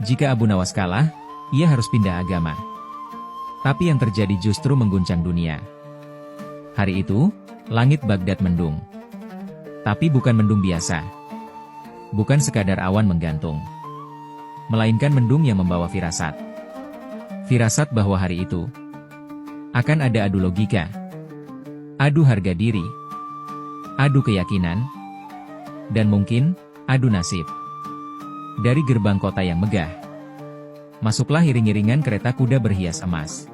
Jika Abu Nawas kalah, ia harus pindah agama. Tapi yang terjadi justru mengguncang dunia. Hari itu, langit Baghdad mendung. Tapi bukan mendung biasa. Bukan sekadar awan menggantung. Melainkan mendung yang membawa firasat. Firasat bahwa hari itu akan ada adu logika, adu harga diri, adu keyakinan, dan mungkin adu nasib. Dari gerbang kota yang megah, masuklah iring-iringan kereta kuda berhias emas.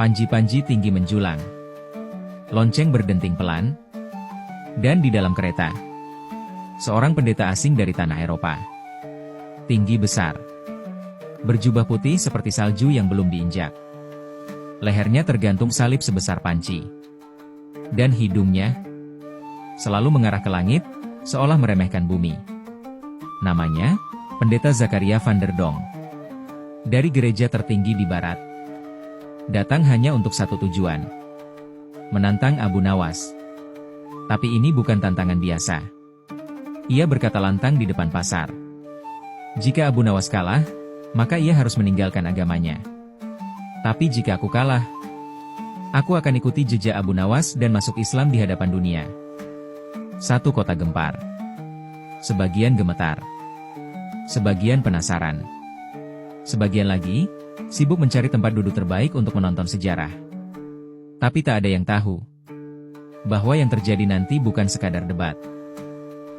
Panji-panji tinggi menjulang. Lonceng berdenting pelan. Dan di dalam kereta, seorang pendeta asing dari tanah Eropa. Tinggi besar. Berjubah putih seperti salju yang belum diinjak. Lehernya tergantung salib sebesar panci. Dan hidungnya selalu mengarah ke langit, seolah meremehkan bumi. Namanya, Pendeta Zakaria van der Donk. Dari gereja tertinggi di barat. Datang hanya untuk satu tujuan. Menantang Abu Nawas. Tapi ini bukan tantangan biasa. Ia berkata lantang di depan pasar. Jika Abu Nawas kalah, maka ia harus meninggalkan agamanya. Tapi jika aku kalah, aku akan ikuti jejak Abu Nawas dan masuk Islam di hadapan dunia. Satu kota gempar. Sebagian gemetar. Sebagian penasaran. Sebagian lagi, sibuk mencari tempat duduk terbaik untuk menonton sejarah. Tapi tak ada yang tahu bahwa yang terjadi nanti bukan sekadar debat.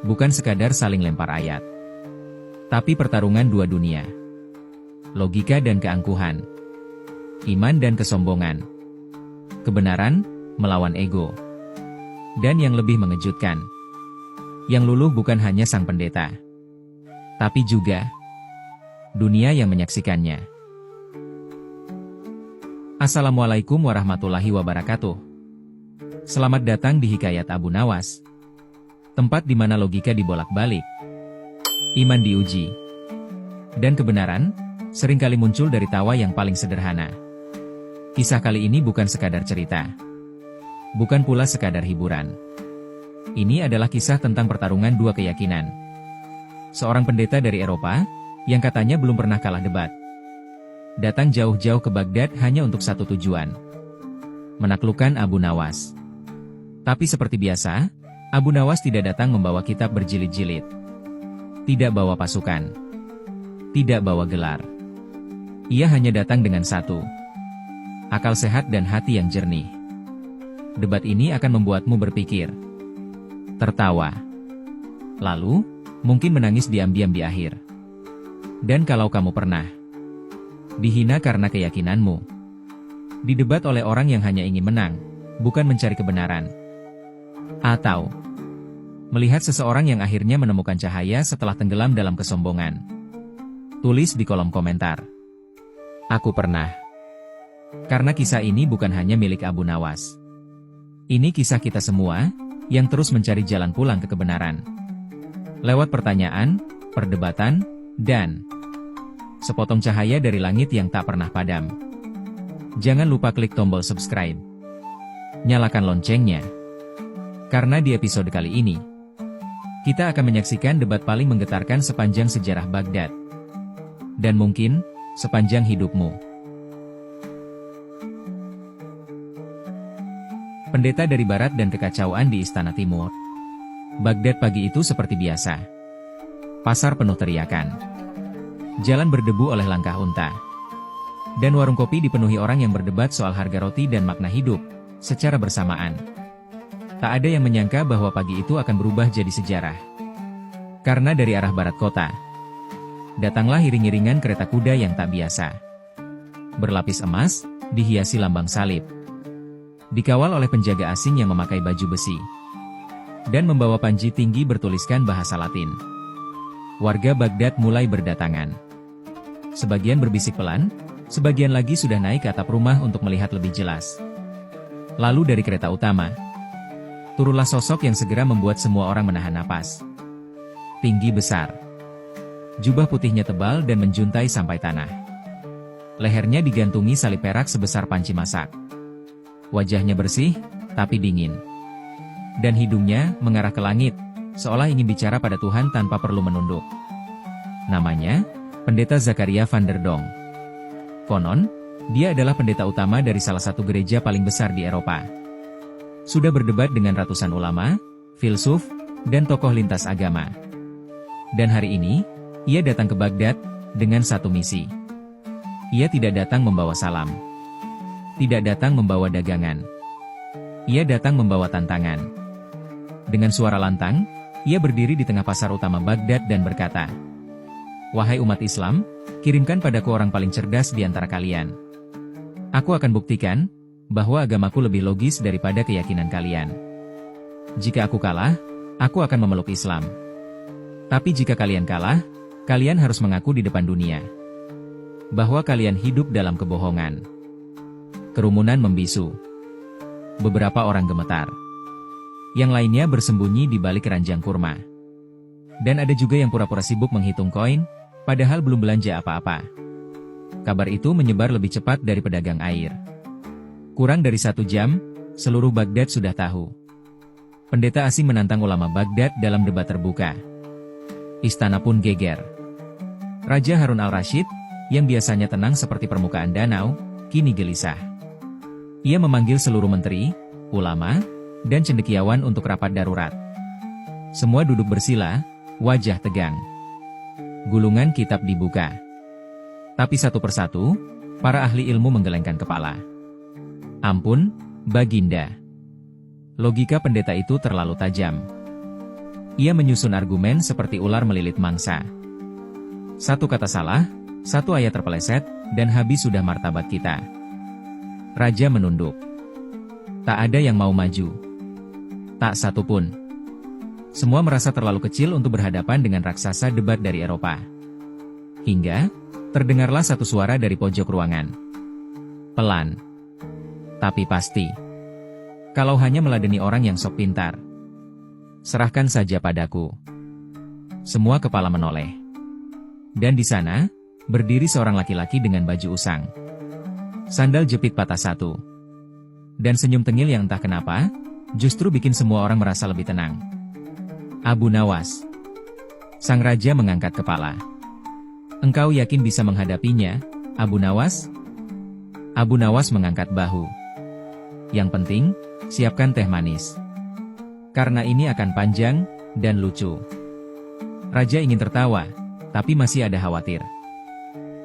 Bukan sekadar saling lempar ayat. Tapi pertarungan dua dunia. Logika dan keangkuhan. Iman dan kesombongan. Kebenaran melawan ego. Dan yang lebih mengejutkan, yang luluh bukan hanya sang pendeta, tapi juga dunia yang menyaksikannya. Assalamualaikum warahmatullahi wabarakatuh. Selamat datang di Hikayat Abu Nawas, tempat di mana logika dibolak-balik, iman diuji, dan kebenaran seringkali muncul dari tawa yang paling sederhana. Kisah kali ini bukan sekadar cerita, bukan pula sekadar hiburan. Ini adalah kisah tentang pertarungan dua keyakinan. Seorang pendeta dari Eropa, yang katanya belum pernah kalah debat, datang jauh-jauh ke Baghdad hanya untuk satu tujuan. Menaklukkan Abu Nawas. Tapi seperti biasa, Abu Nawas tidak datang membawa kitab berjilid-jilid. Tidak bawa pasukan. Tidak bawa gelar. Ia hanya datang dengan satu: akal sehat dan hati yang jernih. Debat ini akan membuatmu berpikir, tertawa, lalu mungkin menangis diam-diam di akhir. Dan kalau kamu pernah dihina karena keyakinanmu, didebat oleh orang yang hanya ingin menang, bukan mencari kebenaran, atau melihat seseorang yang akhirnya menemukan cahaya setelah tenggelam dalam kesombongan, tulis di kolom komentar, aku pernah. Karena kisah ini bukan hanya milik Abu Nawas. Ini kisah kita semua, yang terus mencari jalan pulang ke kebenaran. Lewat pertanyaan, perdebatan, dan sepotong cahaya dari langit yang tak pernah padam. Jangan lupa klik tombol subscribe. Nyalakan loncengnya. Karena di episode kali ini, kita akan menyaksikan debat paling menggetarkan sepanjang sejarah Baghdad. Dan mungkin, sepanjang hidupmu. Pendeta dari barat dan kekacauan di Istana Timur. Baghdad pagi itu seperti biasa. Pasar penuh teriakan. Jalan berdebu oleh langkah unta. Dan warung kopi dipenuhi orang yang berdebat soal harga roti dan makna hidup, secara bersamaan. Tak ada yang menyangka bahwa pagi itu akan berubah jadi sejarah. Karena dari arah barat kota, datanglah iring-iringan kereta kuda yang tak biasa. Berlapis emas, dihiasi lambang salib. Dikawal oleh penjaga asing yang memakai baju besi. Dan membawa panji tinggi bertuliskan bahasa Latin. Warga Baghdad mulai berdatangan. Sebagian berbisik pelan, sebagian lagi sudah naik ke atap rumah untuk melihat lebih jelas. Lalu dari kereta utama, turunlah sosok yang segera membuat semua orang menahan napas. Tinggi besar. Jubah putihnya tebal dan menjuntai sampai tanah. Lehernya digantungi salib perak sebesar panci masak. Wajahnya bersih, tapi dingin. Dan hidungnya mengarah ke langit, seolah ingin bicara pada Tuhan tanpa perlu menunduk. Namanya, Pendeta Zakaria van der Donk. Konon, dia adalah pendeta utama dari salah satu gereja paling besar di Eropa. Sudah berdebat dengan ratusan ulama, filsuf, dan tokoh lintas agama. Dan hari ini, ia datang ke Baghdad dengan satu misi. Ia tidak datang membawa salam. Tidak datang membawa dagangan. Ia datang membawa tantangan. Dengan suara lantang, ia berdiri di tengah pasar utama Baghdad dan berkata, "Wahai umat Islam, kirimkan padaku orang paling cerdas di antara kalian. Aku akan buktikan bahwa agamaku lebih logis daripada keyakinan kalian. Jika aku kalah, aku akan memeluk Islam. Tapi jika kalian kalah, kalian harus mengaku di depan dunia bahwa kalian hidup dalam kebohongan." Kerumunan membisu. Beberapa orang gemetar. Yang lainnya bersembunyi di balik keranjang kurma. Dan ada juga yang pura-pura sibuk menghitung koin, padahal belum belanja apa-apa. Kabar itu menyebar lebih cepat dari pedagang air. Kurang dari 1 jam, seluruh Baghdad sudah tahu. Pendeta asing menantang ulama Baghdad dalam debat terbuka. Istana pun geger. Raja Harun al-Rashid, yang biasanya tenang seperti permukaan danau, kini gelisah. Ia memanggil seluruh menteri, ulama, dan cendekiawan untuk rapat darurat. Semua duduk bersila, wajah tegang. Gulungan kitab dibuka. Tapi satu persatu, para ahli ilmu menggelengkan kepala. "Ampun, Baginda." Logika pendeta itu terlalu tajam. Ia menyusun argumen seperti ular melilit mangsa. Satu kata salah, satu ayat terpeleset, dan habis sudah martabat kita. Raja menunduk. Tak ada yang mau maju. Tak satu pun. Semua merasa terlalu kecil untuk berhadapan dengan raksasa debat dari Eropa. Hingga, terdengarlah satu suara dari pojok ruangan. Pelan. Tapi pasti. Kalau hanya meladeni orang yang sok pintar. Serahkan saja padaku. Semua kepala menoleh. Dan di sana, berdiri seorang laki-laki dengan baju usang. Sandal jepit patah satu. Dan senyum tengil yang entah kenapa, justru bikin semua orang merasa lebih tenang. Abu Nawas. Sang raja mengangkat kepala. "Engkau yakin bisa menghadapinya, Abu Nawas?" Abu Nawas mengangkat bahu. "Yang penting, siapkan teh manis. Karena ini akan panjang dan lucu." Raja ingin tertawa, tapi masih ada khawatir.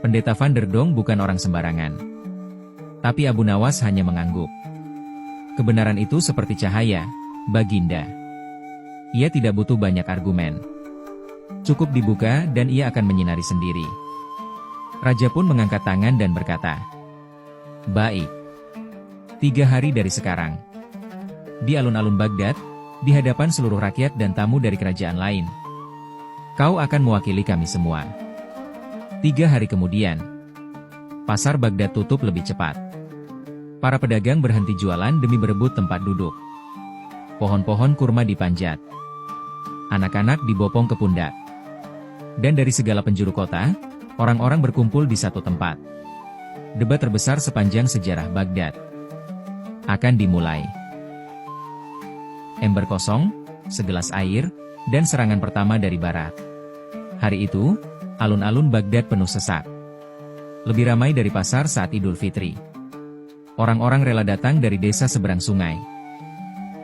Pendeta van der Donk bukan orang sembarangan. Tapi Abu Nawas hanya mengangguk. Kebenaran itu seperti cahaya, Baginda. Ia tidak butuh banyak argumen. Cukup dibuka dan ia akan menyinari sendiri. Raja pun mengangkat tangan dan berkata, "Baik. 3 hari dari sekarang. Di alun-alun Baghdad, di hadapan seluruh rakyat dan tamu dari kerajaan lain. Kau akan mewakili kami semua." 3 hari kemudian, pasar Baghdad tutup lebih cepat. Para pedagang berhenti jualan demi berebut tempat duduk. Pohon-pohon kurma dipanjat. Anak-anak dibopong ke pundak. Dan dari segala penjuru kota, orang-orang berkumpul di satu tempat. Debat terbesar sepanjang sejarah Baghdad akan dimulai. Ember kosong, segelas air, dan serangan pertama dari barat. Hari itu, alun-alun Baghdad penuh sesak. Lebih ramai dari pasar saat Idul Fitri. Orang-orang rela datang dari desa seberang sungai.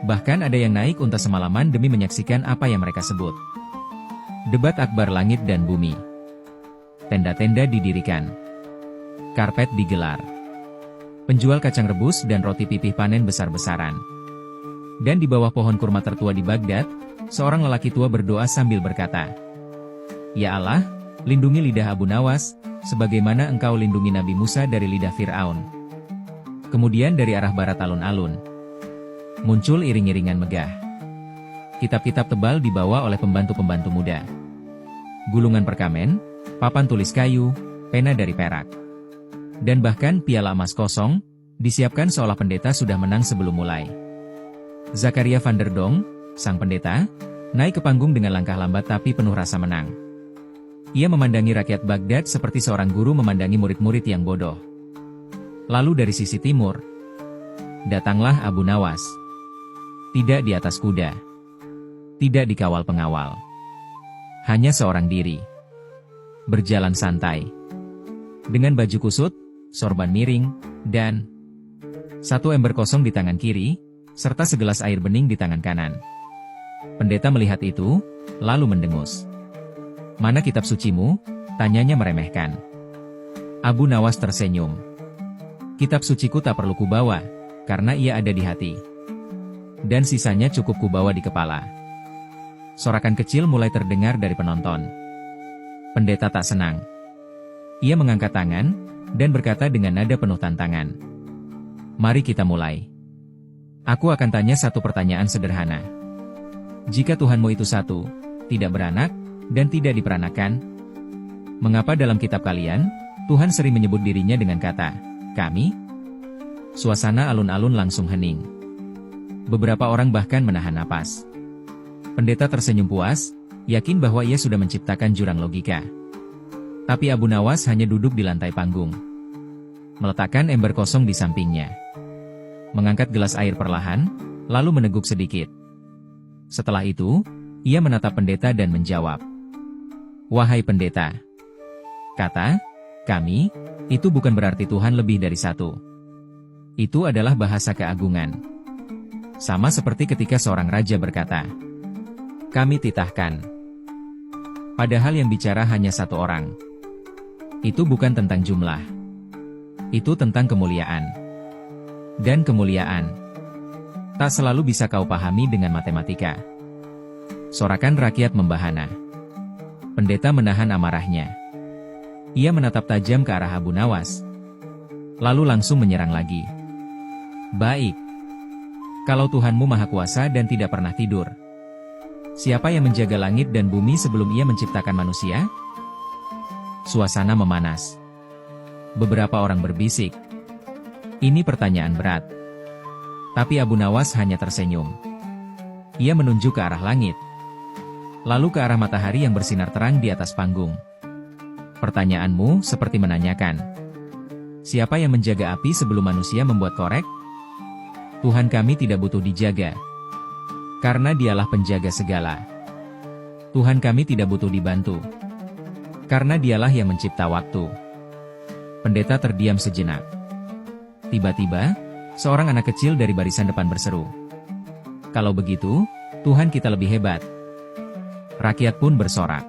Bahkan ada yang naik unta semalaman demi menyaksikan apa yang mereka sebut debat akbar langit dan bumi. Tenda-tenda didirikan. Karpet digelar. Penjual kacang rebus dan roti pipih panen besar-besaran. Dan di bawah pohon kurma tertua di Baghdad, seorang lelaki tua berdoa sambil berkata, "Ya Allah, lindungi lidah Abu Nawas, sebagaimana Engkau lindungi Nabi Musa dari lidah Fir'aun." Kemudian dari arah barat alun-alun, muncul iring-iringan megah. Kitab-kitab tebal dibawa oleh pembantu-pembantu muda. Gulungan perkamen, papan tulis kayu, pena dari perak. Dan bahkan piala emas kosong, disiapkan seolah pendeta sudah menang sebelum mulai. Zakaria van der Donk, sang pendeta, naik ke panggung dengan langkah lambat tapi penuh rasa menang. Ia memandangi rakyat Baghdad seperti seorang guru memandangi murid-murid yang bodoh. Lalu dari sisi timur, datanglah Abu Nawas. Tidak di atas kuda. Tidak dikawal pengawal. Hanya seorang diri. berjalan santai. Dengan baju kusut, sorban miring, dan satu ember kosong di tangan kiri, serta segelas air bening di tangan kanan. Pendeta melihat itu, lalu mendengus. "Mana kitab sucimu?" tanyanya meremehkan. Abu Nawas tersenyum. "Kitab suciku tak perlu kubawa, karena ia ada di hati. Dan sisanya cukup kubawa di kepala." Sorakan kecil mulai terdengar dari penonton. Pendeta tak senang. Ia mengangkat tangan, dan berkata dengan nada penuh tantangan, "Mari kita mulai. Aku akan tanya satu pertanyaan sederhana. Jika Tuhanmu itu satu, tidak beranak, dan tidak diperanakan, mengapa dalam kitab kalian, Tuhan sering menyebut dirinya dengan kata, 'Kami'?" Suasana alun-alun langsung hening. Beberapa orang bahkan menahan napas. Pendeta tersenyum puas, yakin bahwa ia sudah menciptakan jurang logika. Tapi Abu Nawas hanya duduk di lantai panggung, meletakkan ember kosong di sampingnya, mengangkat gelas air perlahan, lalu meneguk sedikit. Setelah itu, ia menatap pendeta dan menjawab, "Wahai pendeta, kata, 'kami', itu bukan berarti Tuhan lebih dari satu. Itu adalah bahasa keagungan. Sama seperti ketika seorang raja berkata, 'Kami titahkan.' Padahal yang bicara hanya satu orang. Itu bukan tentang jumlah. Itu tentang kemuliaan. Dan kemuliaan tak selalu bisa kau pahami dengan matematika." Sorakan rakyat membahana. Pendeta menahan amarahnya. Ia menatap tajam ke arah Abu Nawas, lalu langsung menyerang lagi. "Baik. Kalau Tuhanmu Maha Kuasa dan tidak pernah tidur, siapa yang menjaga langit dan bumi sebelum ia menciptakan manusia?" Suasana memanas. Beberapa orang berbisik, "Ini pertanyaan berat." Tapi Abu Nawas hanya tersenyum. Ia menunjuk ke arah langit, lalu ke arah matahari yang bersinar terang di atas panggung. "Pertanyaanmu seperti menanyakan, siapa yang menjaga api sebelum manusia membuat korek? Tuhan kami tidak butuh dijaga, karena Dialah penjaga segala. Tuhan kami tidak butuh dibantu, karena Dialah yang mencipta waktu." Pendeta terdiam sejenak. Tiba-tiba, seorang anak kecil dari barisan depan berseru, "Kalau begitu, Tuhan kita lebih hebat." Rakyat pun bersorak,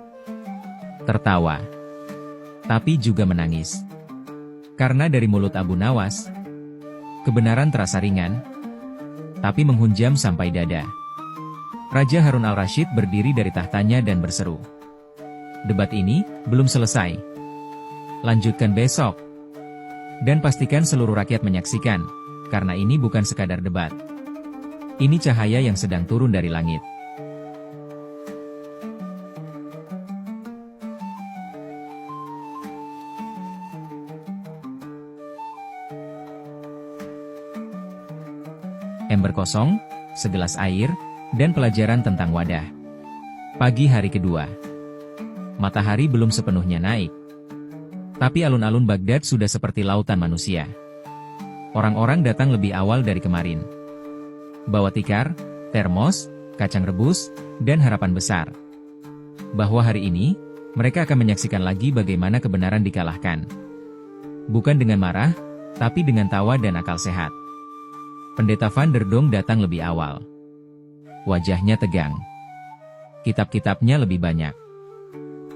tertawa, tapi juga menangis. Karena dari mulut Abu Nawas, kebenaran terasa ringan, tapi menghunjam sampai dada. Raja Harun al-Rashid berdiri dari tahtanya dan berseru, "Debat ini belum selesai. Lanjutkan besok. Dan pastikan seluruh rakyat menyaksikan, karena ini bukan sekadar debat. Ini cahaya yang sedang turun dari langit." Ember kosong, segelas air, dan pelajaran tentang wadah. Pagi hari kedua. Matahari belum sepenuhnya naik. Tapi alun-alun Baghdad sudah seperti lautan manusia. Orang-orang datang lebih awal dari kemarin. Bawa tikar, termos, kacang rebus, dan harapan besar bahwa hari ini, mereka akan menyaksikan lagi bagaimana kebenaran dikalahkan. Bukan dengan marah, tapi dengan tawa dan akal sehat. Pendeta Van der Dong datang lebih awal. Wajahnya tegang. Kitab-kitabnya lebih banyak.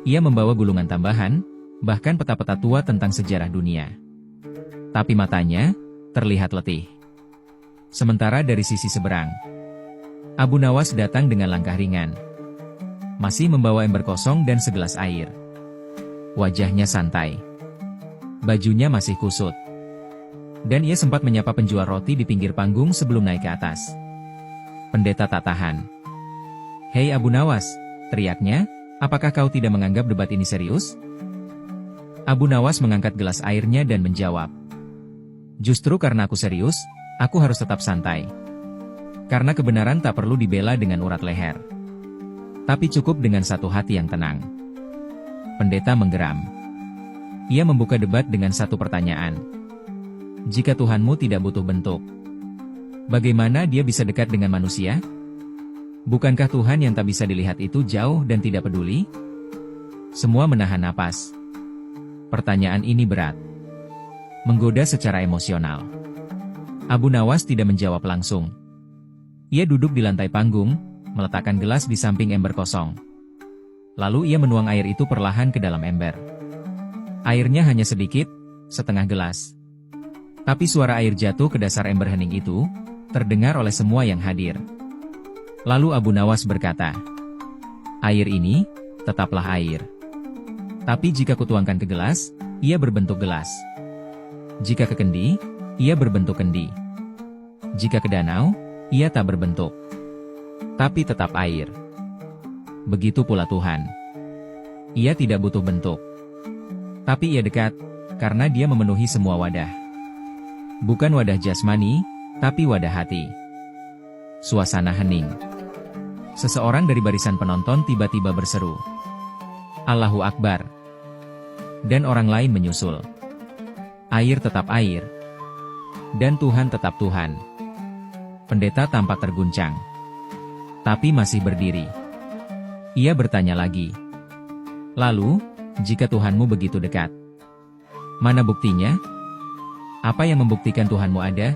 Ia membawa gulungan tambahan, bahkan peta-peta tua tentang sejarah dunia. Tapi matanya terlihat letih. Sementara dari sisi seberang, Abu Nawas datang dengan langkah ringan. Masih membawa ember kosong dan segelas air. Wajahnya santai. Bajunya masih kusut. Dan ia sempat menyapa penjual roti di pinggir panggung sebelum naik ke atas. Pendeta tak tahan. "Hei Abu Nawas," teriaknya, "apakah kau tidak menganggap debat ini serius?" Abu Nawas mengangkat gelas airnya dan menjawab, "Justru karena aku serius, aku harus tetap santai. Karena kebenaran tak perlu dibela dengan urat leher. Tapi cukup dengan satu hati yang tenang." Pendeta menggeram. Ia membuka debat dengan satu pertanyaan. Jika Tuhanmu tidak butuh bentuk, bagaimana Dia bisa dekat dengan manusia? Bukankah Tuhan yang tak bisa dilihat itu jauh dan tidak peduli? Semua menahan napas. Pertanyaan ini berat. Menggoda secara emosional. Abu Nawas tidak menjawab langsung. Ia duduk di lantai panggung, meletakkan gelas di samping ember kosong. Lalu ia menuang air itu perlahan ke dalam ember. Airnya hanya sedikit, setengah gelas. Tapi suara air jatuh ke dasar ember hening itu, terdengar oleh semua yang hadir. Lalu Abu Nawas berkata, "Air ini, tetaplah air. Tapi jika kutuangkan ke gelas, ia berbentuk gelas. Jika ke kendi, ia berbentuk kendi. Jika ke danau, ia tak berbentuk. Tapi tetap air. Begitu pula Tuhan. Ia tidak butuh bentuk. Tapi ia dekat, karena dia memenuhi semua wadah. Bukan wadah jasmani, tapi wadah hati." Suasana hening. Seseorang dari barisan penonton tiba-tiba berseru, "Allahu Akbar." Dan orang lain menyusul. Air tetap air. Dan Tuhan tetap Tuhan. Pendeta tampak terguncang. Tapi masih berdiri. Ia bertanya lagi. "Lalu, jika Tuhanmu begitu dekat, mana buktinya? Apa yang membuktikan Tuhanmu ada?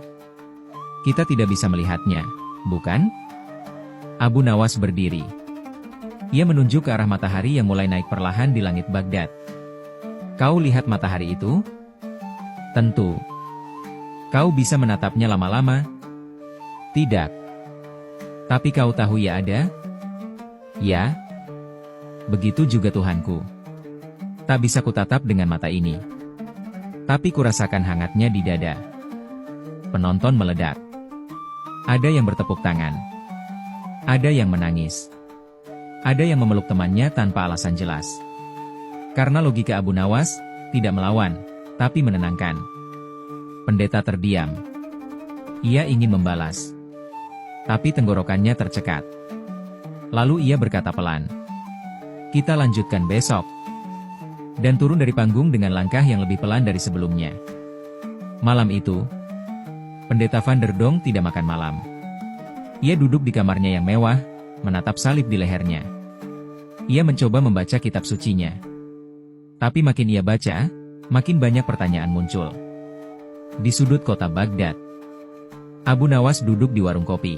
Kita tidak bisa melihatnya, bukan?" Abu Nawas berdiri. Ia menunjuk ke arah matahari yang mulai naik perlahan di langit Baghdad. "Kau lihat matahari itu?" "Tentu." "Kau bisa menatapnya lama-lama?" "Tidak." "Tapi kau tahu ia ada?" "Ya." "Begitu juga Tuhanku. Tak bisa kutatap dengan mata ini. Tapi kurasakan hangatnya di dada." Penonton meledak. Ada yang bertepuk tangan. Ada yang menangis. Ada yang memeluk temannya tanpa alasan jelas. Karena logika Abu Nawas, tidak melawan, tapi menenangkan. Pendeta terdiam. Ia ingin membalas. Tapi tenggorokannya tercekat. Lalu ia berkata pelan, "Kita lanjutkan besok." Dan turun dari panggung dengan langkah yang lebih pelan dari sebelumnya. Malam itu, Pendeta Van der Donk tidak makan malam. Ia duduk di kamarnya yang mewah, menatap salib di lehernya. Ia mencoba membaca kitab sucinya. Tapi makin ia baca, makin banyak pertanyaan muncul. Di sudut kota Baghdad, Abu Nawas duduk di warung kopi.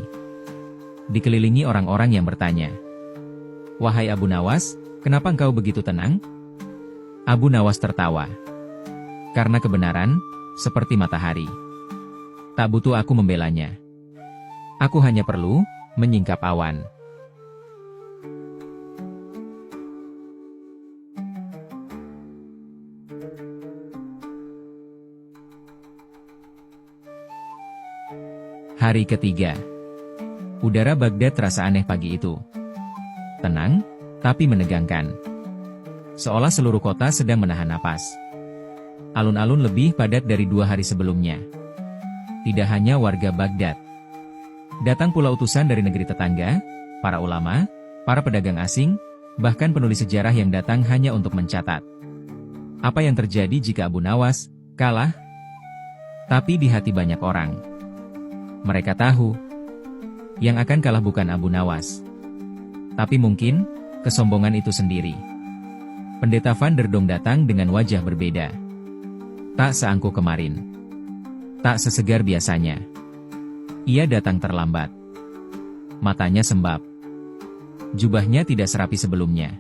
Dikelilingi orang-orang yang bertanya, "Wahai Abu Nawas, kenapa engkau begitu tenang?" Abu Nawas tertawa. "Karena kebenaran, seperti matahari. Tak butuh aku membelanya. Aku hanya perlu menyingkap awan." Hari ketiga. Udara Baghdad terasa aneh pagi itu. Tenang, tapi menegangkan. Seolah seluruh kota sedang menahan napas. Alun-alun lebih padat dari 2 hari sebelumnya. Tidak hanya warga Baghdad. Datang pula utusan dari negeri tetangga, para ulama, para pedagang asing, bahkan penulis sejarah yang datang hanya untuk mencatat. Apa yang terjadi jika Abu Nawas kalah? Tapi di hati banyak orang, mereka tahu, yang akan kalah bukan Abu Nawas. Tapi mungkin, kesombongan itu sendiri. Pendeta Van der Donk datang dengan wajah berbeda. Tak seangkuh kemarin. Tak sesegar biasanya. Ia datang terlambat. Matanya sembab. Jubahnya tidak serapi sebelumnya.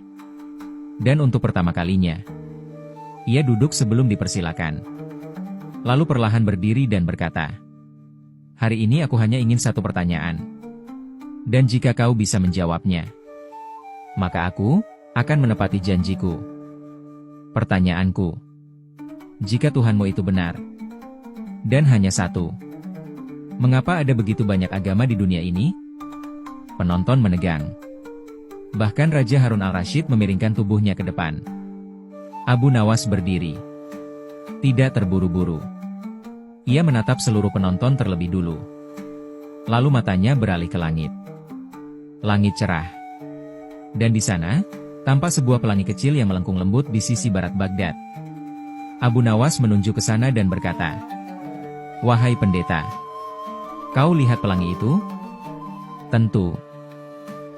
Dan untuk pertama kalinya, ia duduk sebelum dipersilakan. Lalu perlahan berdiri dan berkata, "Hari ini aku hanya ingin satu pertanyaan. Dan jika kau bisa menjawabnya, maka aku akan menepati janjiku. Pertanyaanku, jika Tuhanmu itu benar, dan hanya satu, mengapa ada begitu banyak agama di dunia ini?" Penonton menegang. Bahkan Raja Harun al-Rashid memiringkan tubuhnya ke depan. Abu Nawas berdiri. Tidak terburu-buru. Ia menatap seluruh penonton terlebih dulu. Lalu matanya beralih ke langit. Langit cerah. Dan di sana, tampak sebuah pelangi kecil yang melengkung lembut di sisi barat Baghdad. Abu Nawas menunjuk ke sana dan berkata, "Wahai pendeta, kau lihat pelangi itu?" "Tentu."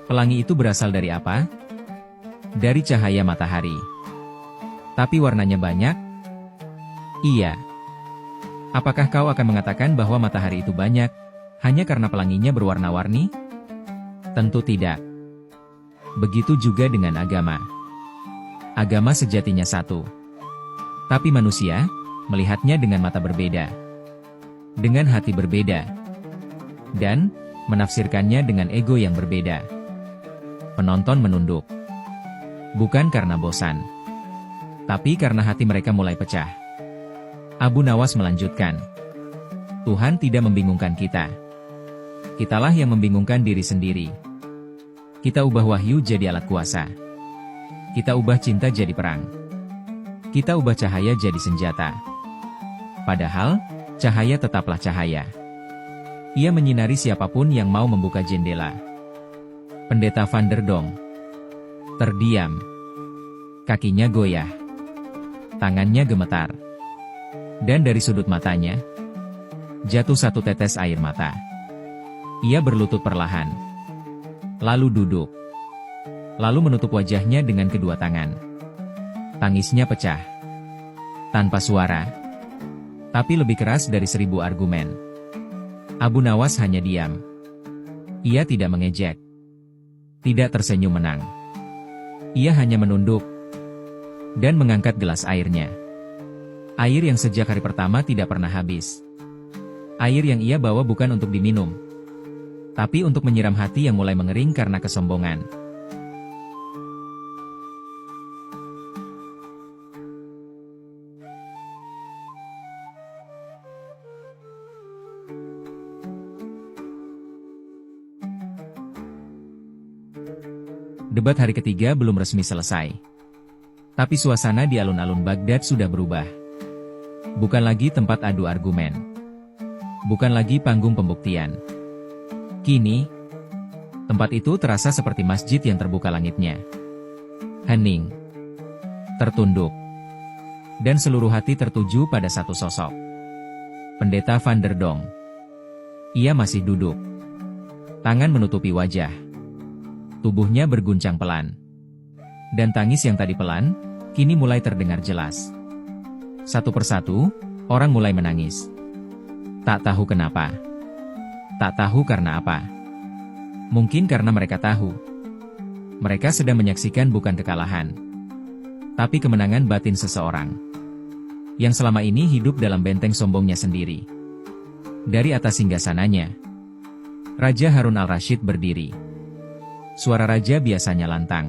"Pelangi itu berasal dari apa?" "Dari cahaya matahari." Tapi warnanya banyak? Iya. Apakah kau akan mengatakan bahwa matahari itu banyak, hanya karena pelanginya berwarna-warni? Tentu tidak. Begitu juga dengan agama. Agama sejatinya satu. Tapi manusia, melihatnya dengan mata berbeda. Dengan hati berbeda. Dan, menafsirkannya dengan ego yang berbeda. Penonton menunduk. Bukan karena bosan. Tapi karena hati mereka mulai pecah. Abu Nawas melanjutkan. Tuhan tidak membingungkan kita. Kitalah yang membingungkan diri sendiri. Kita ubah wahyu jadi alat kuasa. Kita ubah cinta jadi perang. Kita ubah cahaya jadi senjata. Padahal, cahaya tetaplah cahaya. Ia menyinari siapapun yang mau membuka jendela. Pendeta Van der Donk terdiam. Kakinya goyah. Tangannya gemetar. Dan dari sudut matanya, jatuh satu tetes air mata. Ia berlutut perlahan. Lalu duduk. Lalu menutup wajahnya dengan kedua tangan. Tangisnya pecah. Tanpa suara. Tapi lebih keras dari 1000 argumen. Abu Nawas hanya diam. Ia tidak mengejek. Tidak tersenyum menang. Ia hanya menunduk. Dan mengangkat gelas airnya. Air yang sejak hari pertama tidak pernah habis. Air yang ia bawa bukan untuk diminum. Tapi untuk menyiram hati yang mulai mengering karena kesombongan. Debat hari ketiga belum resmi selesai. Tapi suasana di alun-alun Baghdad sudah berubah. Bukan lagi tempat adu argumen. Bukan lagi panggung pembuktian. Kini, tempat itu terasa seperti masjid yang terbuka langitnya. Hening. Tertunduk. Dan seluruh hati tertuju pada satu sosok. Pendeta Van der Donk. Ia masih duduk. Tangan menutupi wajah. Tubuhnya berguncang pelan. Dan tangis yang tadi pelan, kini mulai terdengar jelas. Satu persatu, orang mulai menangis. Tak tahu kenapa. Tak tahu karena apa. Mungkin karena mereka tahu. Mereka sedang menyaksikan bukan kekalahan, tapi kemenangan batin seseorang. Yang selama ini hidup dalam benteng sombongnya sendiri. Dari atas singgasananya, Raja Harun al-Rashid berdiri. Suara raja biasanya lantang.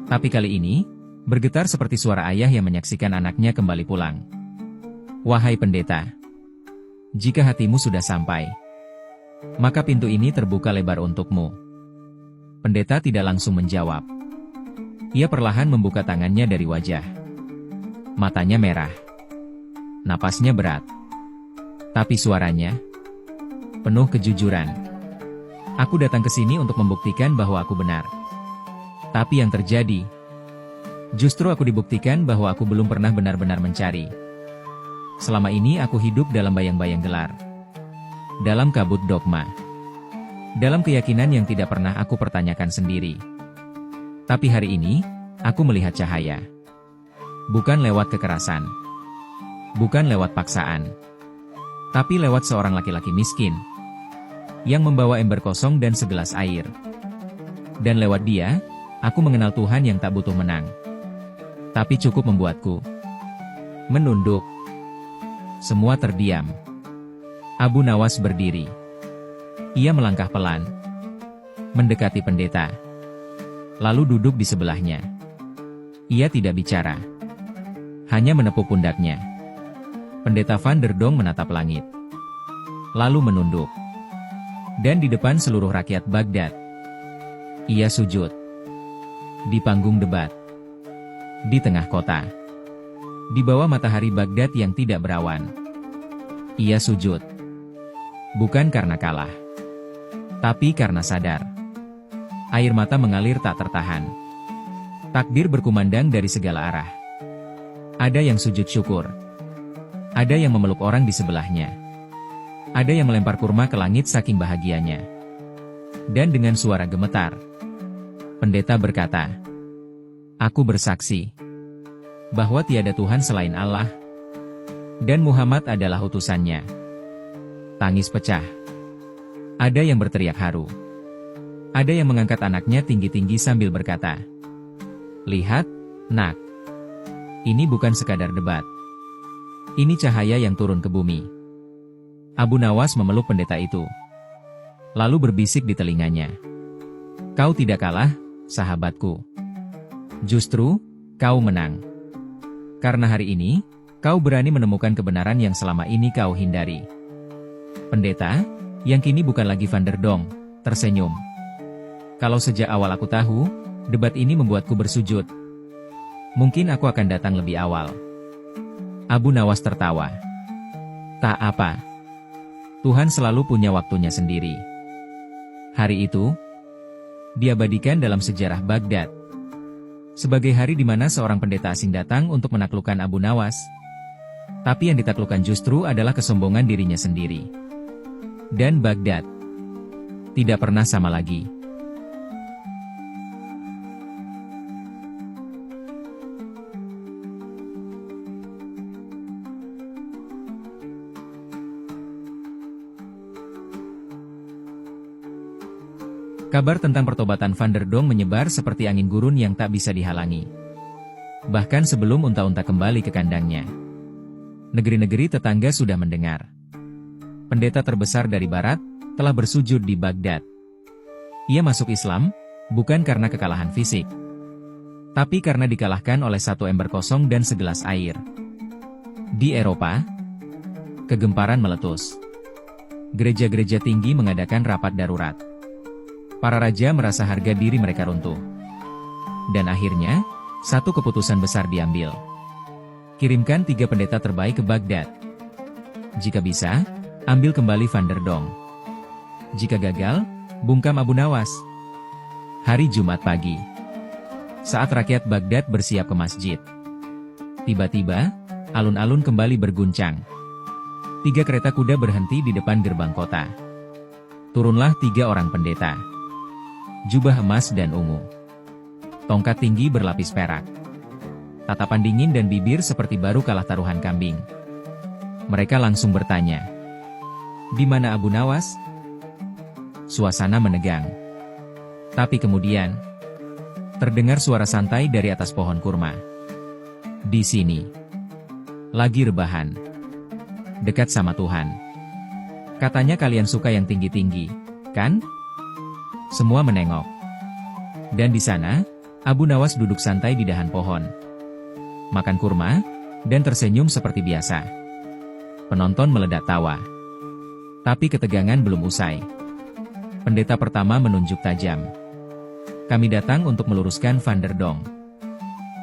Tapi kali ini, bergetar seperti suara ayah yang menyaksikan anaknya kembali pulang. Wahai pendeta, jika hatimu sudah sampai, maka pintu ini terbuka lebar untukmu. Pendeta tidak langsung menjawab. Ia perlahan membuka tangannya dari wajah. Matanya merah. Napasnya berat. Tapi suaranya penuh kejujuran. Aku datang ke sini untuk membuktikan bahwa aku benar. Tapi yang terjadi, justru aku dibuktikan bahwa aku belum pernah benar-benar mencari. Selama ini aku hidup dalam bayang-bayang gelar. Dalam kabut dogma. Dalam keyakinan yang tidak pernah aku pertanyakan sendiri. Tapi hari ini, aku melihat cahaya. Bukan lewat kekerasan. Bukan lewat paksaan. Tapi lewat seorang laki-laki miskin. Yang membawa ember kosong dan segelas air. Dan lewat dia, aku mengenal Tuhan yang tak butuh menang. Tapi cukup membuatku menunduk. Semua terdiam. Abu Nawas berdiri. Ia melangkah pelan. Mendekati pendeta. Lalu duduk di sebelahnya. Ia tidak bicara. Hanya menepuk pundaknya. Pendeta Van der Donk menatap langit. Lalu menunduk. Dan di depan seluruh rakyat Baghdad, ia sujud. Di panggung debat. Di tengah kota. Di bawah matahari Baghdad yang tidak berawan. Ia sujud. Bukan karena kalah. Tapi karena sadar. Air mata mengalir tak tertahan. Takdir berkumandang dari segala arah. Ada yang sujud syukur. Ada yang memeluk orang di sebelahnya. Ada yang melempar kurma ke langit saking bahagianya. Dan dengan suara gemetar, pendeta berkata, "Aku bersaksi bahwa tiada Tuhan selain Allah, dan Muhammad adalah utusannya. Tangis pecah. Ada yang berteriak haru. Ada yang mengangkat anaknya tinggi-tinggi sambil berkata, "Lihat, nak. Ini bukan sekadar debat. Ini cahaya yang turun ke bumi." Abu Nawas memeluk pendeta itu, lalu berbisik di telinganya, "Kau tidak kalah, sahabatku. Justru, kau menang. Karena hari ini, kau berani menemukan kebenaran yang selama ini kau hindari." Pendeta, yang kini bukan lagi Van der Donk, tersenyum. "Kalau sejak awal aku tahu, debat ini membuatku bersujud. Mungkin aku akan datang lebih awal." Abu Nawas tertawa. "Tak apa. Tuhan selalu punya waktunya sendiri." Hari itu diabadikan dalam sejarah Baghdad sebagai hari di mana seorang pendeta asing datang untuk menaklukkan Abu Nawas. Tapi yang ditaklukkan justru adalah kesombongan dirinya sendiri. Dan Baghdad tidak pernah sama lagi. Kabar tentang pertobatan Van der Donk menyebar seperti angin gurun yang tak bisa dihalangi. Bahkan sebelum unta-unta kembali ke kandangnya, negeri-negeri tetangga sudah mendengar. Pendeta terbesar dari barat telah bersujud di Baghdad. Ia masuk Islam, bukan karena kekalahan fisik, tapi karena dikalahkan oleh satu ember kosong dan segelas air. Di Eropa, kegemparan meletus. Gereja-gereja tinggi mengadakan rapat darurat. Para raja merasa harga diri mereka runtuh. Dan akhirnya, satu keputusan besar diambil. Kirimkan 3 pendeta terbaik ke Baghdad. Jika bisa, ambil kembali Van der Donk. Jika gagal, bungkam Abu Nawas. Hari Jumat pagi, saat rakyat Baghdad bersiap ke masjid, tiba-tiba, alun-alun kembali berguncang. 3 kereta kuda berhenti di depan gerbang kota. Turunlah 3 orang pendeta. Jubah emas dan ungu. Tongkat tinggi berlapis perak. Tatapan dingin dan bibir seperti baru kalah taruhan kambing. Mereka langsung bertanya, "Di mana Abu Nawas?" Suasana menegang. Tapi kemudian, terdengar suara santai dari atas pohon kurma. "Di sini. Lagi rebahan. Dekat sama Tuhan. Katanya kalian suka yang tinggi-tinggi, kan?" Semua menengok. Dan di sana, Abu Nawas duduk santai di dahan pohon, makan kurma, dan tersenyum seperti biasa. Penonton meledak tawa. Tapi ketegangan belum usai. Pendeta pertama menunjuk tajam. "Kami datang untuk meluruskan Van der Donk."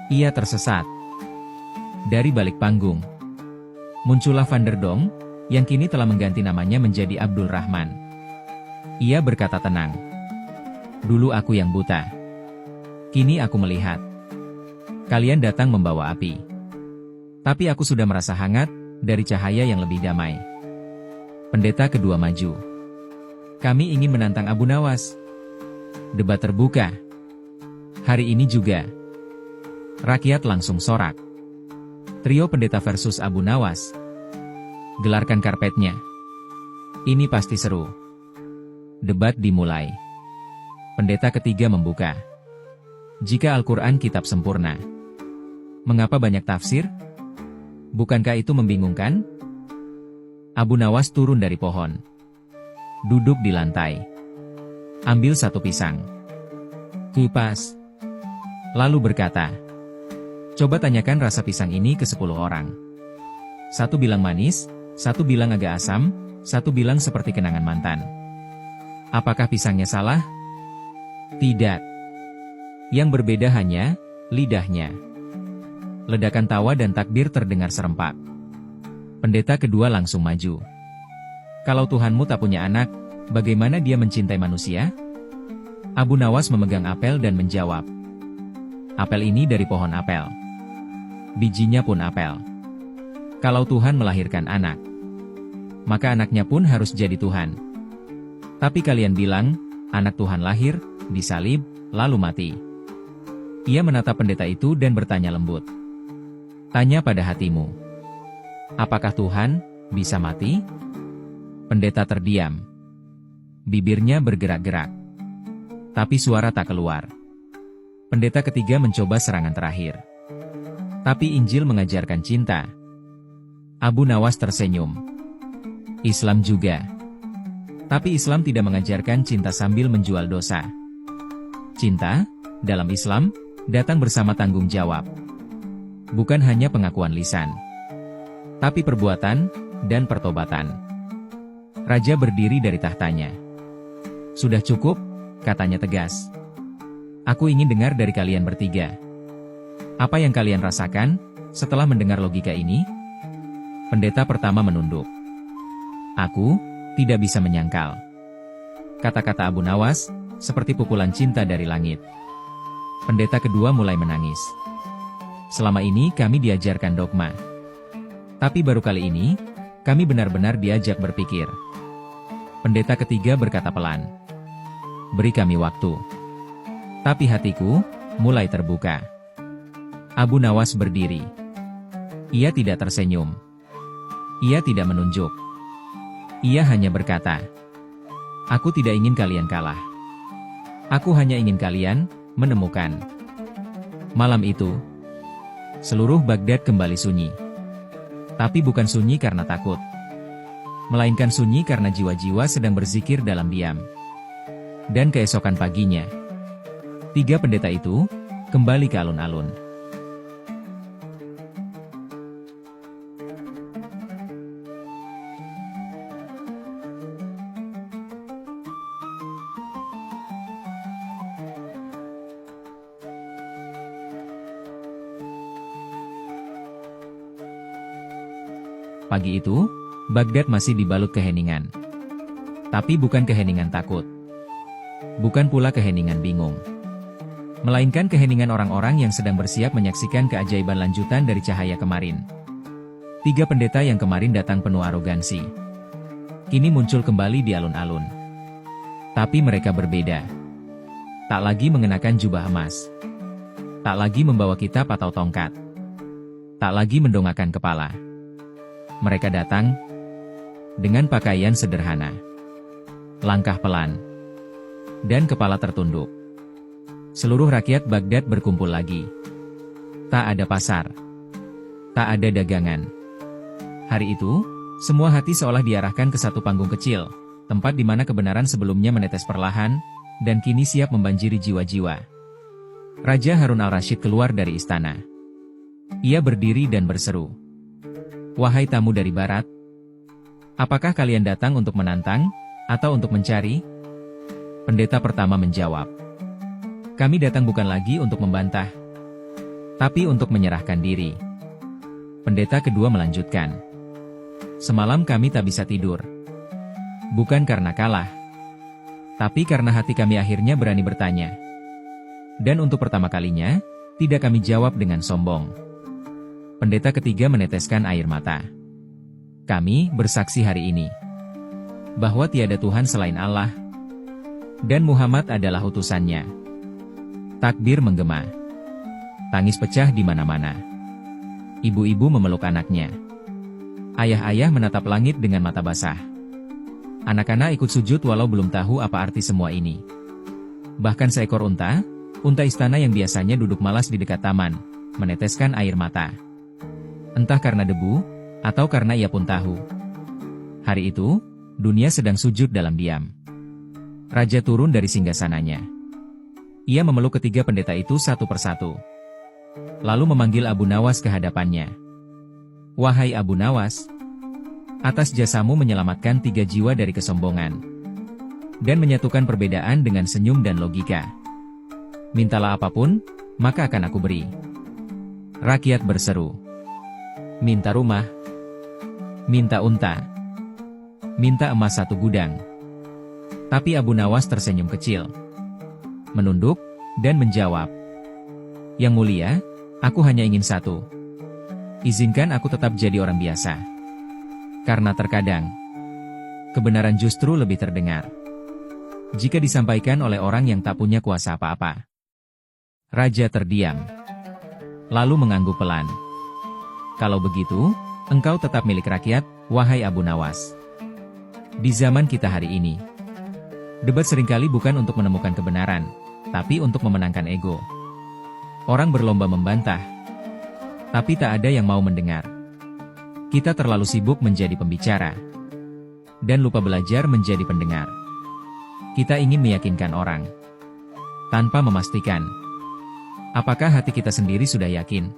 Ia tersesat. Dari balik panggung, muncullah Van der Donk, yang kini telah mengganti namanya menjadi Abdul Rahman. Ia berkata tenang, "Dulu aku yang buta. Kini aku melihat. Kalian datang membawa api. Tapi aku sudah merasa hangat dari cahaya yang lebih damai." Pendeta kedua maju. "Kami ingin menantang Abu Nawas." Debat terbuka. Hari ini juga. Rakyat langsung sorak. Trio pendeta versus Abu Nawas. Gelarkan karpetnya. Ini pasti seru. Debat dimulai. Pendeta ketiga membuka. "Jika Al-Quran kitab sempurna, mengapa banyak tafsir? Bukankah itu membingungkan?" Abu Nawas turun dari pohon. Duduk di lantai. Ambil 1 pisang. Kupas. Lalu berkata, "Coba tanyakan rasa pisang ini ke 10 orang. 1 bilang manis, 1 bilang agak asam, 1 bilang seperti kenangan mantan. Apakah pisangnya salah? Tidak. Yang berbeda hanya lidahnya." Ledakan tawa dan takbir terdengar serempak. Pendeta kedua langsung maju. "Kalau Tuhanmu tak punya anak, bagaimana dia mencintai manusia?" Abu Nawas memegang apel dan menjawab, "Apel ini dari pohon apel. Bijinya pun apel. Kalau Tuhan melahirkan anak, maka anaknya pun harus jadi Tuhan. Tapi kalian bilang, anak Tuhan lahir, disalib, lalu mati." Ia menatap pendeta itu dan bertanya lembut, Tanya pada hatimu. Apakah Tuhan bisa mati? Pendeta terdiam. Bibirnya bergerak-gerak. Tapi suara tak keluar. Pendeta ketiga mencoba serangan terakhir. Tapi Injil mengajarkan cinta. Abu Nawas tersenyum. Islam juga. Tapi Islam tidak mengajarkan cinta sambil menjual dosa. Cinta, dalam Islam, datang bersama tanggung jawab. Bukan hanya pengakuan lisan, tapi perbuatan dan pertobatan. Raja berdiri dari tahtanya. Sudah cukup, katanya tegas. Aku ingin dengar dari kalian bertiga. Apa yang kalian rasakan setelah mendengar logika ini? Pendeta pertama menunduk. Aku tidak bisa menyangkal. Kata-kata Abu Nawas seperti pukulan cinta dari langit. Pendeta kedua mulai menangis. Selama ini kami diajarkan dogma. Tapi baru kali ini, kami benar-benar diajak berpikir. Pendeta ketiga berkata pelan. Beri kami waktu. Tapi hatiku mulai terbuka. Abu Nawas berdiri. Ia tidak tersenyum. Ia tidak menunjuk. Ia hanya berkata, aku tidak ingin kalian kalah. Aku hanya ingin kalian menemukan. Malam itu, seluruh Baghdad kembali sunyi. Tapi bukan sunyi karena takut. Melainkan sunyi karena jiwa-jiwa sedang berzikir dalam diam. Dan keesokan paginya, tiga pendeta itu kembali ke alun-alun. Pagi itu, Baghdad masih dibalut keheningan. Tapi bukan keheningan takut. Bukan pula keheningan bingung. Melainkan keheningan orang-orang yang sedang bersiap menyaksikan keajaiban lanjutan dari cahaya kemarin. Tiga pendeta yang kemarin datang penuh arogansi. Kini muncul kembali di alun-alun. Tapi mereka berbeda. Tak lagi mengenakan jubah emas. Tak lagi membawa kitab atau tongkat. Tak lagi mendongakkan kepala. Mereka datang dengan pakaian sederhana, langkah pelan, dan kepala tertunduk. Seluruh rakyat Baghdad berkumpul lagi. Tak ada pasar, tak ada dagangan. Hari itu, semua hati seolah diarahkan ke satu panggung kecil, tempat di mana kebenaran sebelumnya menetes perlahan, dan kini siap membanjiri jiwa-jiwa. Raja Harun al-Rashid keluar dari istana. Ia berdiri dan berseru. Wahai tamu dari barat, apakah kalian datang untuk menantang, atau untuk mencari? Pendeta pertama menjawab. Kami datang bukan lagi untuk membantah, tapi untuk menyerahkan diri. Pendeta kedua melanjutkan. Semalam kami tak bisa tidur. Bukan karena kalah, tapi karena hati kami akhirnya berani bertanya. Dan untuk pertama kalinya, tidak kami jawab dengan sombong. Pendeta ketiga meneteskan air mata. Kami bersaksi hari ini bahwa tiada Tuhan selain Allah, dan Muhammad adalah utusannya. Takbir menggema. Tangis pecah di mana-mana. Ibu-ibu memeluk anaknya. Ayah-ayah menatap langit dengan mata basah. Anak-anak ikut sujud walau belum tahu apa arti semua ini. Bahkan seekor unta istana yang biasanya duduk malas di dekat taman, meneteskan air mata. Entah karena debu, atau karena ia pun tahu. Hari itu, dunia sedang sujud dalam diam. Raja turun dari singgasananya. Ia memeluk ketiga pendeta itu satu persatu. Lalu memanggil Abu Nawas ke hadapannya. Wahai Abu Nawas, atas jasamu menyelamatkan 3 jiwa dari kesombongan. Dan menyatukan perbedaan dengan senyum dan logika. Mintalah apapun, maka akan aku beri. Rakyat berseru. Minta rumah, minta unta, minta emas 1 gudang. Tapi Abu Nawas tersenyum kecil, menunduk, dan menjawab. Yang mulia, aku hanya ingin 1. Izinkan aku tetap jadi orang biasa. Karena terkadang, kebenaran justru lebih terdengar jika disampaikan oleh orang yang tak punya kuasa apa-apa. Raja terdiam, lalu mengangguk pelan. Kalau begitu, engkau tetap milik rakyat, wahai Abu Nawas. Di zaman kita hari ini, debat seringkali bukan untuk menemukan kebenaran, tapi untuk memenangkan ego. Orang berlomba membantah, tapi tak ada yang mau mendengar. Kita terlalu sibuk menjadi pembicara, dan lupa belajar menjadi pendengar. Kita ingin meyakinkan orang, tanpa memastikan, apakah hati kita sendiri sudah yakin,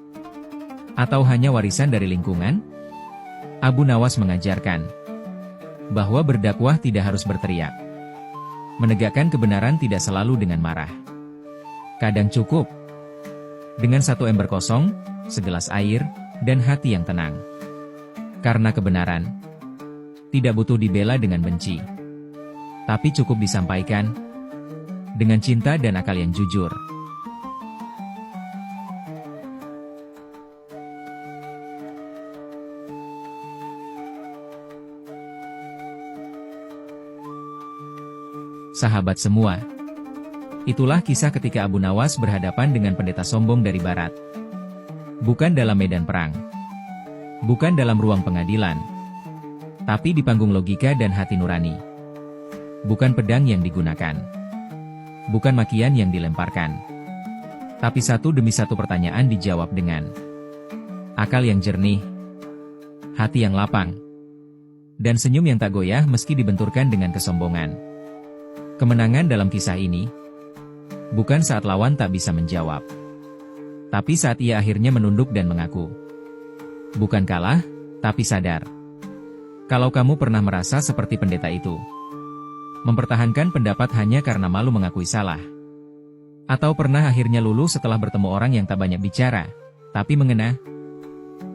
atau hanya warisan dari lingkungan? Abu Nawas mengajarkan, bahwa berdakwah tidak harus berteriak. Menegakkan kebenaran tidak selalu dengan marah. Kadang cukup dengan satu ember kosong, segelas air, dan hati yang tenang. Karena kebenaran tidak butuh dibela dengan benci, tapi cukup disampaikan dengan cinta dan akal yang jujur. Sahabat semua, itulah kisah ketika Abu Nawas berhadapan dengan pendeta sombong dari barat. Bukan dalam medan perang, bukan dalam ruang pengadilan, tapi di panggung logika dan hati nurani. Bukan pedang yang digunakan, bukan makian yang dilemparkan, tapi satu demi satu pertanyaan dijawab dengan akal yang jernih, hati yang lapang, dan senyum yang tak goyah meski dibenturkan dengan kesombongan. Kemenangan dalam kisah ini bukan saat lawan tak bisa menjawab, tapi saat ia akhirnya menunduk dan mengaku. Bukan kalah, tapi sadar. Kalau kamu pernah merasa seperti pendeta itu, mempertahankan pendapat hanya karena malu mengakui salah, atau pernah akhirnya luluh setelah bertemu orang yang tak banyak bicara, tapi mengena,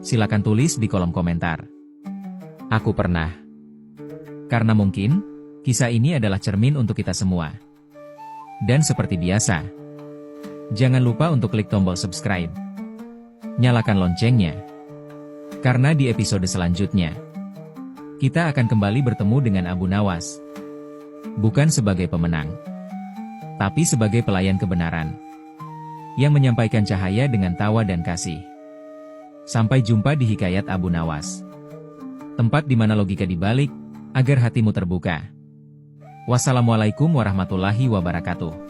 silakan tulis di kolom komentar. Aku pernah. Karena mungkin kisah ini adalah cermin untuk kita semua. Dan seperti biasa, jangan lupa untuk klik tombol subscribe. Nyalakan loncengnya. Karena di episode selanjutnya, kita akan kembali bertemu dengan Abu Nawas. Bukan sebagai pemenang, tapi sebagai pelayan kebenaran, yang menyampaikan cahaya dengan tawa dan kasih. Sampai jumpa di Hikayat Abu Nawas. Tempat di mana logika dibalik, agar hatimu terbuka. Wassalamualaikum warahmatullahi wabarakatuh.